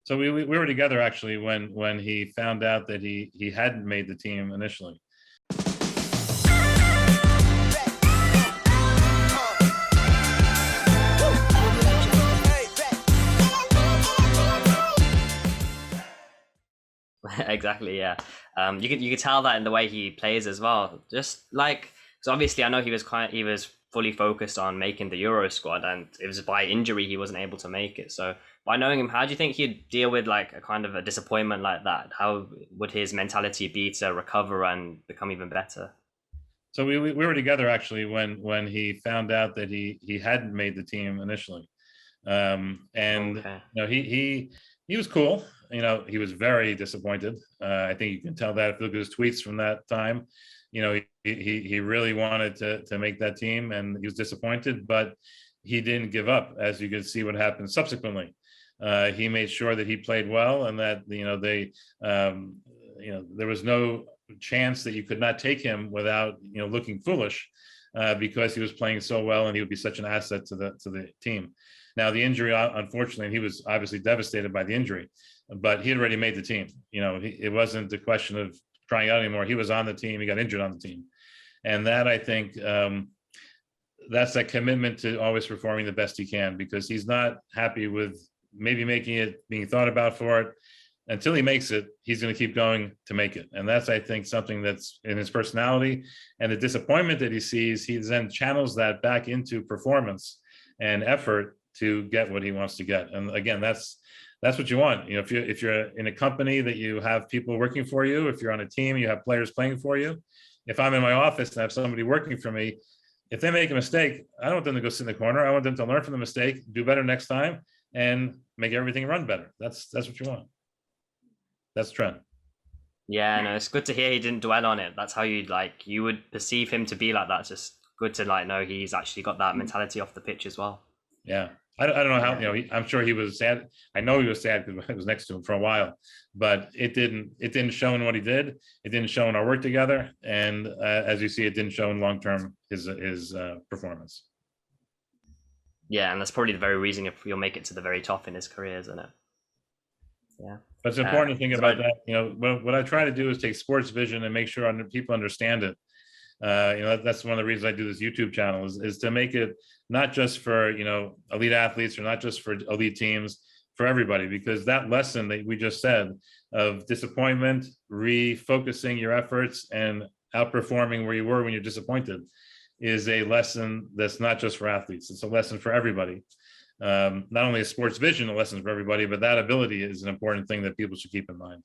So we were together actually when he found out that he hadn't made the team initially. Exactly, yeah. You could tell that in the way he plays as well. Just like, so obviously I know he was fully focused on making the Euro squad, and it was by injury he wasn't able to make it. So by knowing him, how do you think he'd deal with like a kind of a disappointment like that? How would his mentality be to recover and become even better? So we were together actually when he found out that he hadn't made the team initially. And Okay. he was cool. He was very disappointed. I think you can tell that if you look at his tweets from that time. He really wanted to make that team, and he was disappointed, but he didn't give up. As you can see, what happened subsequently. He made sure that he played well, and that there was no chance that you could not take him without looking foolish, because he was playing so well, and he would be such an asset to the team. Now the injury, unfortunately, he was obviously devastated by the injury, but he had already made the team. It wasn't a question of trying out anymore. He was on the team. He got injured on the team, and that, I think, that's that commitment to always performing the best he can, because he's not happy with maybe making it, being thought about for it. Until he makes it, he's going to keep going to make it. And that's, I think, something that's in his personality. And the disappointment that he sees, he then channels that back into performance and effort to get what he wants to get. And again, that's what you want. If you're in a company that you have people working for you, if you're on a team, you have players playing for you. If I'm in my office and I have somebody working for me, if they make a mistake, I don't want them to go sit in the corner. I want them to learn from the mistake, do better next time, and make everything run better. That's what you want. That's Trent. Yeah, no, it's good to hear he didn't dwell on it. That's how you would perceive him to be like that. It's just good to know he's actually got that mentality off the pitch as well. Yeah. I don't know how, I'm sure he was sad. I know he was sad because I was next to him for a while, but it didn't show in what he did. It didn't show in our work together. And as you see, it didn't show in long-term his performance. Yeah. And that's probably the very reason if you'll make it to the very top in his career, isn't it? Yeah. But it's important to think about that. What I try to do is take sports vision and make sure people understand it. That's one of the reasons I do this YouTube channel is to make it not just for elite athletes or not just for elite teams, for everybody, because that lesson that we just said of disappointment, refocusing your efforts, and outperforming where you were when you're disappointed is a lesson that's not just for athletes. It's a lesson for everybody. Not only a sports vision, a lesson for everybody, but that ability is an important thing that people should keep in mind.